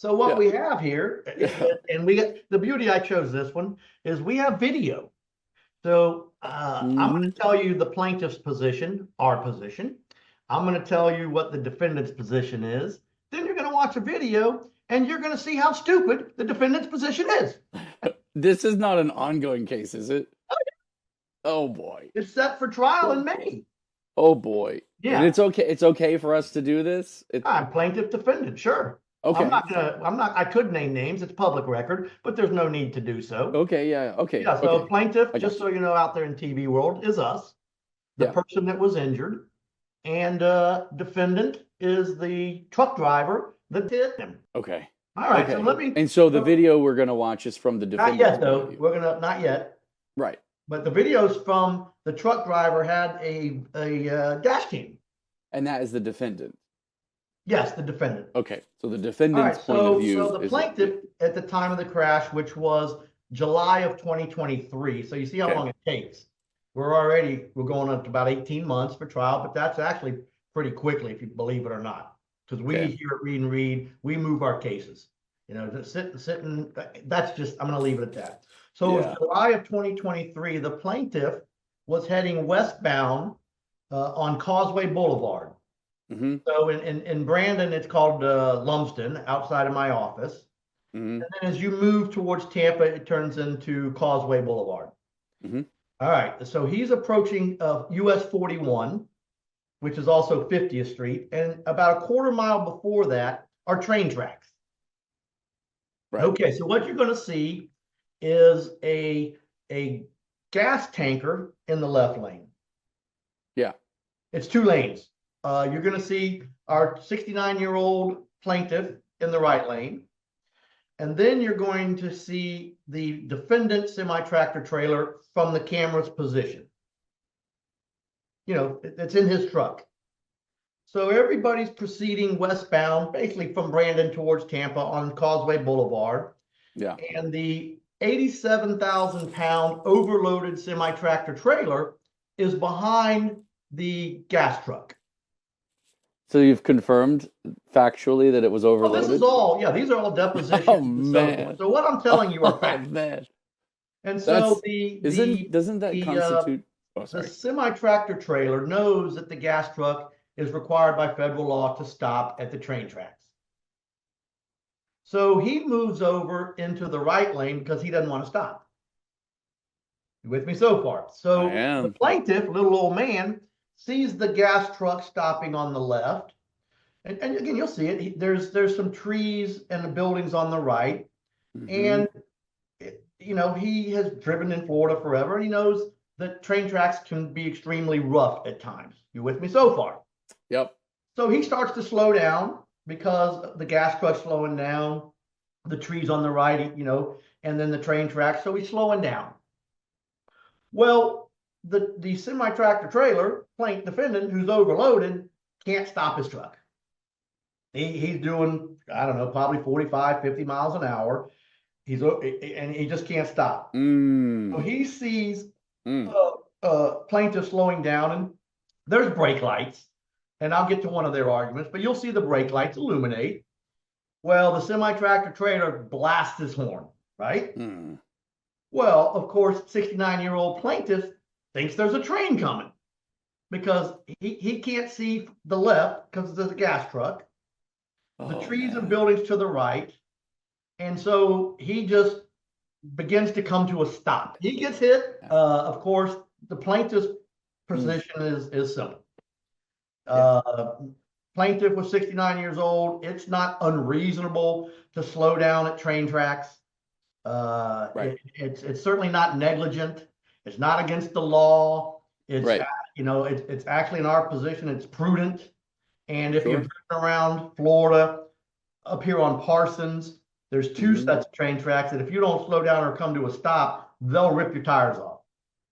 So what Yeah. we have here, and the beauty I chose this one is we have video. So I'm going to tell you the plaintiff's position, our position. I'm going to tell you what the defendant's position is. Then you're going to watch a video and you're going to see how stupid the defendant's position is. This is not an ongoing case, is it? Oh boy. It's set for trial in May. Oh boy. Yeah. And it's okay for us to do this? I'm plaintiff defendant, sure. Okay. I could name names, it's public record, but there's no need to do so. Okay, yeah, okay. Yeah, so okay. plaintiff, just so you know, out there in TV world, is us, the person that was injured, and defendant is the truck driver that hit him. Okay. All right, so let me. And so the video we're gonna watch is from the defendant. Not yet, though. Not yet. Right. But the video's from the truck driver had a dash cam. And that is the defendant. Yes, the defendant. Okay, so the defendant's point of view. So the plaintiff at the time of the crash, which was July of 2023. So you see how long it takes. We're going up to about 18 months for trial, but that's actually pretty quickly, if you believe it or not. Because we here at Read and Read, we move our cases. You know, sitting, that's just, I'm going to leave it at that. So it was July of 2023, the plaintiff was heading westbound on Causeway Boulevard. So in Brandon, it's called Lumsden, outside of my office. And then as you move towards Tampa, it turns into Causeway Boulevard. All right, so he's approaching US 41, which is also 50th Street. And about a quarter mile before that are train tracks. Right. Okay, so what you're going to see is a gas tanker in the left lane. Yeah. It's 2 lanes. You're going to see our 69-year-old plaintiff in the right lane. And then you're going to see the defendant semi-tractor trailer from the camera's position. You know, it's in his truck. So everybody's proceeding westbound, basically from Brandon towards Tampa on Causeway Boulevard. Yeah. And the 87,000-pound overloaded semi-tractor trailer is behind the gas truck. So you've confirmed factually that it was overloaded? This is all, these are all depositions. Oh, man. So what I'm telling you are facts. Man. And so doesn't that constitute... the semi-tractor trailer knows that the gas truck is required by federal law to stop at the train tracks. So he moves over into the right lane because he doesn't want to stop. You with me so far? So the plaintiff, little old man, sees the gas truck stopping on the left. And again, you'll see it. There's some trees and the buildings on the right. And, you know, he has driven in Florida forever. And he knows that train tracks can be extremely rough at times. You with me so far? Yep. So he starts to slow down because the gas truck's slowing down, the trees on the right, you know, and then the train tracks. So he's slowing down. Well, the semi-tractor trailer, plaintiff defendant, who's overloaded, can't stop his truck. He's doing, I don't know, probably 45, 50 miles an hour. And he just can't stop. So he sees plaintiff slowing down, and there's brake lights. And I'll get to one of their arguments, but you'll see the brake lights illuminate. Well, the semi-tractor trailer blasts his horn, right? Well, of course, 69-year-old plaintiff thinks there's a train coming because he can't see the left because there's a gas truck. The trees and buildings to the right. And so he just begins to come to a stop. He gets hit. Of course, the plaintiff's position is simple. Plaintiff was 69 years old. It's not unreasonable to slow down at train tracks. It's certainly not negligent. It's not against the law. It's you know, it's actually in our position. It's prudent. And if you've driven around Florida, up here on Parsons, there's 2 sets of train tracks that if you don't slow down or come to a stop, they'll rip your tires off.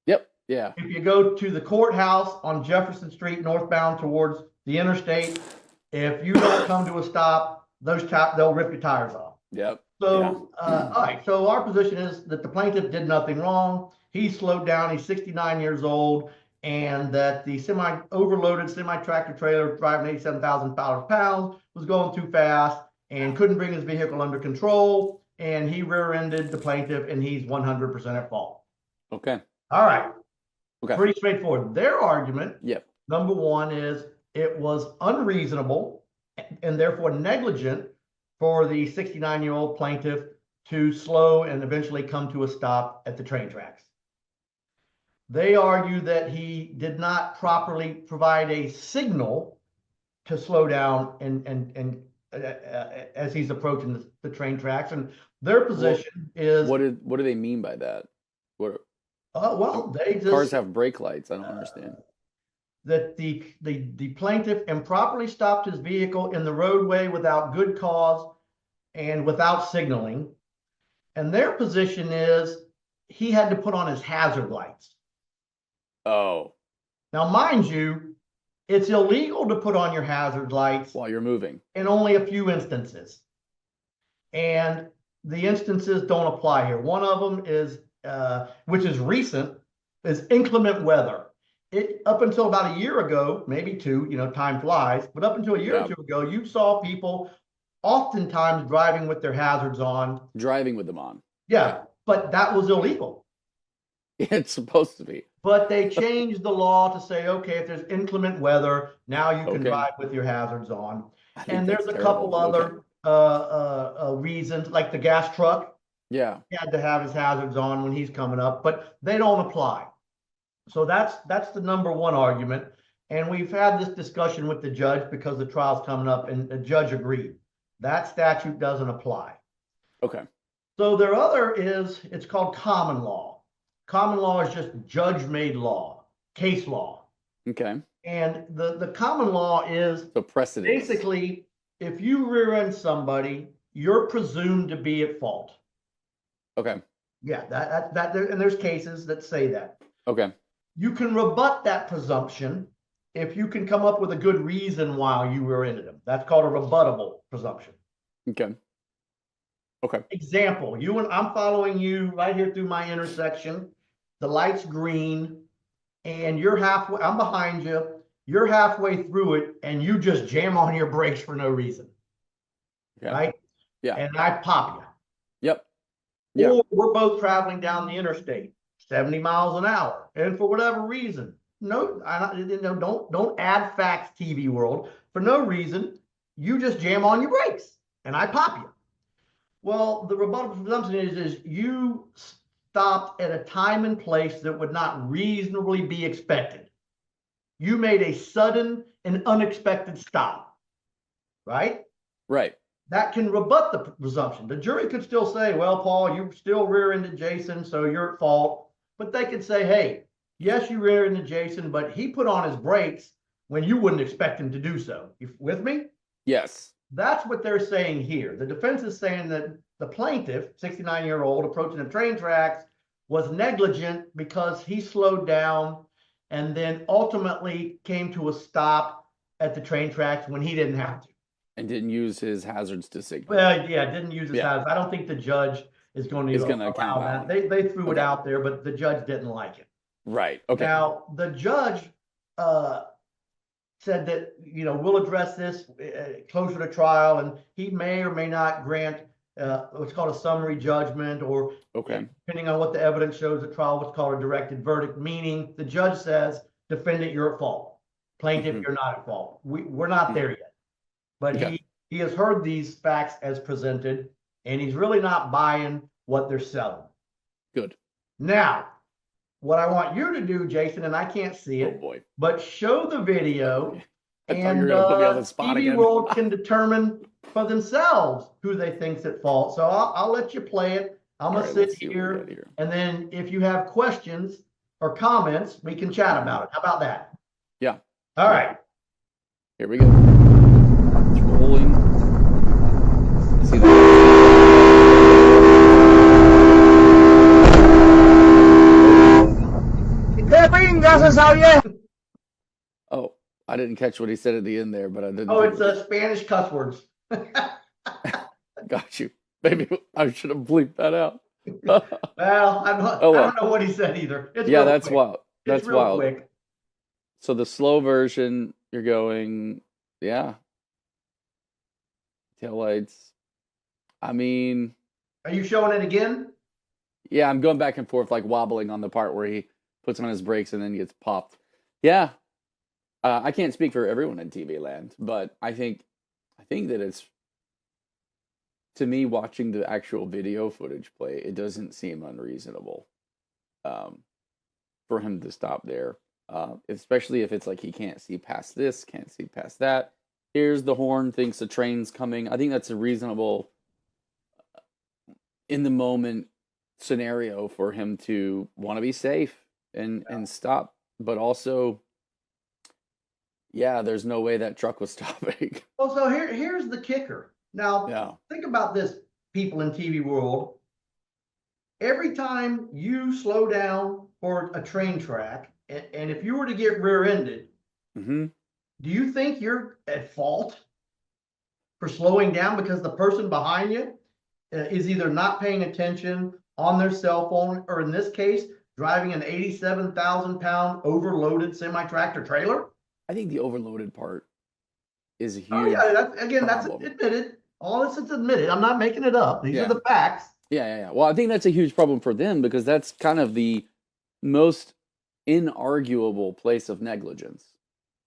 Yep. Yeah. If you go to the courthouse on Jefferson Street northbound towards the interstate, if you don't come to a stop, they'll rip your tires off. Yep. So, all right. So our position is that the plaintiff did nothing wrong. He slowed down. He's 69 years old, and that the overloaded semi-tractor trailer driving 87,000 pounds was going too fast, and couldn't bring his vehicle under control, and he rear-ended the plaintiff, and he's 100% at fault. Okay. All right. Okay. Pretty straightforward. Their argument, Yep. number one, is it was unreasonable and therefore negligent for the 69-year-old plaintiff to slow and eventually come to a stop at the train tracks. They argue that he did not properly provide a signal to slow down and as he's approaching the train tracks. And their position is What do they mean by that? What well, they just cars have brake lights. I don't understand. That the plaintiff improperly stopped his vehicle in the roadway without good cause and without signaling. And their position is he had to put on his hazard lights. Oh, Now, mind you, it's illegal to put on your hazard lights while you're moving. in only a few instances. And the instances don't apply here. One of them is, which is recent, is inclement weather. Up until about a year ago, maybe two, time flies, but up until a year or two ago, you saw people oftentimes driving with their hazards on. Driving with them on. Yeah, but that was illegal. It's supposed to be. But they changed the law to say, okay, if there's inclement weather, now you can drive with your hazards on. And there's a couple other reasons, like the gas truck. Yeah. He had to have his hazards on when he's coming up, but they don't apply. So that's the number one argument. And we've had this discussion with the judge because the trial's coming up, and the judge agreed. That statute doesn't apply. Okay. So their other is, it's called common law. Common law is just judge-made law, case law. Okay. And the common law is So precedent. basically, if you rear-end somebody, you're presumed to be at fault. Okay. Yeah, and there's cases that say that. Okay. You can rebut that presumption if you can come up with a good reason why you rear-ended them. That's called a rebuttable presumption. Okay. Okay. Example, I'm following you right here through my intersection. The light's green, and I'm behind you. You're halfway through it, and you just jam on your brakes for no reason. Okay. Right? Yeah. And I pop you. Yep. Yeah. Or we're both traveling down the interstate, 70 miles an hour, and for whatever reason, don't add facts, TV world. For no reason, you just jam on your brakes, and I pop you. Well, the rebuttable presumption is you stopped at a time and place that would not reasonably be expected. You made a sudden and unexpected stop, right? Right. That can rebut the presumption. The jury could still say, well, Paul, you still rear-ended Jason, so you're at fault. But they could say, hey, yes, you rear-ended Jason, but he put on his brakes when you wouldn't expect him to do so. You with me? Yes. That's what they're saying here. The defense is saying that the plaintiff, 69-year-old, approaching the train tracks, was negligent because he slowed down and then ultimately came to a stop at the train tracks when he didn't have to. And didn't use his hazards to signal. Well, yeah, didn't use his hazards. I don't think the judge is going to allow that. They threw it out there, but the judge didn't like it. Right. Okay. Now, the judge said that, we'll address this closer to trial, and he may or may not grant what's called a summary judgment, or depending on what the evidence shows at trial, what's called a directed verdict, meaning the judge says, defendant, you're at fault. Plaintiff, you're not at fault. We're not there yet. But he has heard these facts as presented, and he's really not buying what they're selling. Good. Now, what I want you to do, Jason, and I can't see it, but show the video, and TV World can determine for themselves who they think's at fault. So I'll let you play it. I'm going to sit here, and then if you have questions or comments, we can chat about it. How about that? Yeah. All right. Here we go. It's rolling. See that? Oh, I didn't catch what he said at the end there, but I didn't. Oh, it's Spanish cuss words. Got you. Maybe I should have bleeped that out. Well, I don't know what he said either. It's that's quick. wild. That's wild. Quick. So the slow version, you're going, 10 Taillights. I mean, Are you showing it again? yeah, I'm going back and forth, like wobbling on the part where he puts on his brakes and then gets popped. Yeah, I can't speak for everyone in TV land, but I think that it's, to me, watching the actual video footage play, it doesn't seem unreasonable um, for him to stop there, especially if it's like he can't see past this, can't see past that. Here's the horn, thinks a train's coming. I think that's a reasonable, in the moment scenario for him to want to be safe and stop, but also, yeah, there's no way that truck was stopping. Well, so here's the kicker. Now, Yeah. think about this, people in TV world. Every time you slow down for a train track, and if you were to get rear-ended, Mm-hmm. do you think you're at fault for slowing down because the person behind you is either not paying attention on their cell phone, or in this case, driving an 87,000-pound overloaded semi-tractor trailer? I think the overloaded part is a huge. Oh yeah, that's problem. admitted. All this is admitted. I'm not making it up. These Yeah. are the facts. Yeah. Well, I think that's a huge problem for them because that's kind of the most inarguable place of negligence.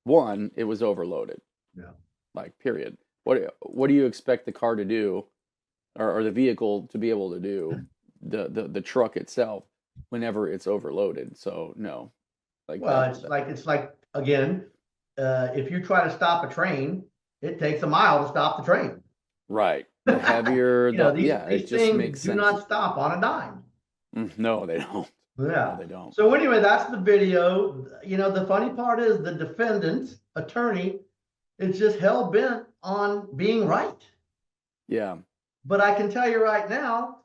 One, it was overloaded. Yeah. Like, period. What do you expect the car to do, or the vehicle to be able to do, the truck itself, whenever it's overloaded? So no. Like, Well, it's like again, if you try to stop a train, it takes a mile to stop the train. right. The heavier, These it just things makes do sense. not stop on a dime. No, they don't. Yeah. No, they don't. So anyway, that's the video. The funny part is the defendant's attorney is just hell bent on being right. Yeah. But I can tell you right now,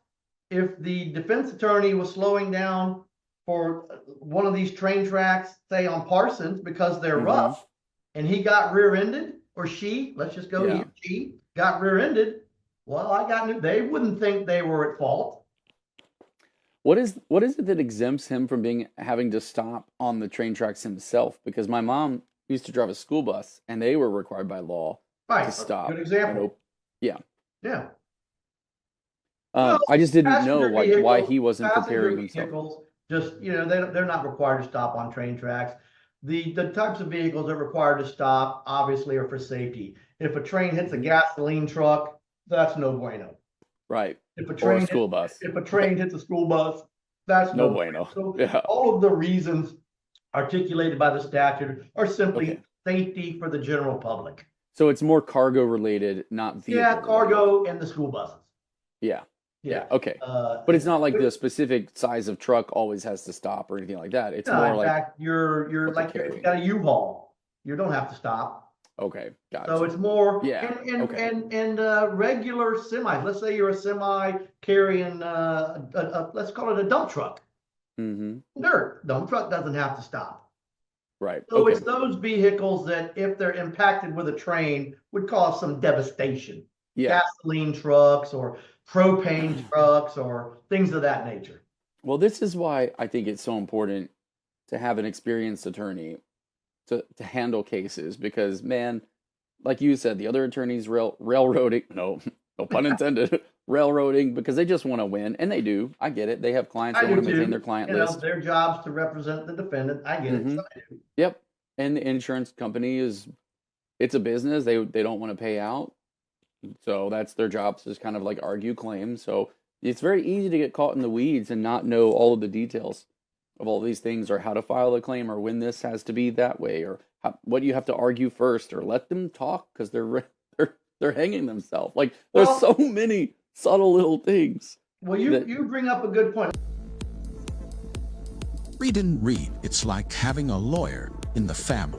if the defense attorney was slowing down for one of these train tracks, say on Parsons, because they're rough, and he got rear-ended, or she, let's just go here, she got rear-ended, well, they wouldn't think they were at fault. What is it that exempts him from having to stop on the train tracks himself? Because my mom used to drive a school bus, and they were required by law to stop. Good example. Yeah. Well, I just didn't know passenger why vehicles- he wasn't preparing passenger himself. vehicles Just, they're not required to stop on train tracks. The types of vehicles that are required to stop obviously are for safety. If a train hits a gasoline truck, that's no bueno. Right. If a Or train a school bus. If a train hits a school bus, that's No bueno. So Yeah. all of the reasons articulated by the statute are simply Okay. safety for the general public. So it's more cargo related, not vehicle. Yeah, cargo and the school buses. Yeah. Yeah. Okay. But it's not like the specific size of truck always has to stop or anything like that. It's No, more in like, fact, you're what like, they're you carrying. got a U-Haul. You don't have to stop. okay, gotcha. So it's more, Yeah, okay. and regular semis. Let's say you're a semi carrying, let's call it a dump truck. Mm-hmm. Dirt, dump truck doesn't have to stop. Right. So Okay. it's those vehicles that, if they're impacted with a train, would cause some devastation. Yeah. Gasoline trucks or propane trucks or things of that nature. Well, this is why I think it's so important to have an experienced attorney to handle cases, because, man, like you said, the other attorneys railroading, no pun intended, railroading, because they just want to win, and they do. I get it. They have clients, I they do want to maintain too. their client list. Their job's to represent the defendant. I get it. So I do. Yep. And the insurance company it's a business. They don't want to pay out. So that's their job, to just kind of like argue claims. So it's very easy to get caught in the weeds and not know all of the details of all these things, or how to file a claim, or when this has to be that way, or what you have to argue first, or let them talk because they're hanging themselves. Like, there's so many subtle little things. Well, you bring up a good point. Read and read. It's like having a lawyer in the family.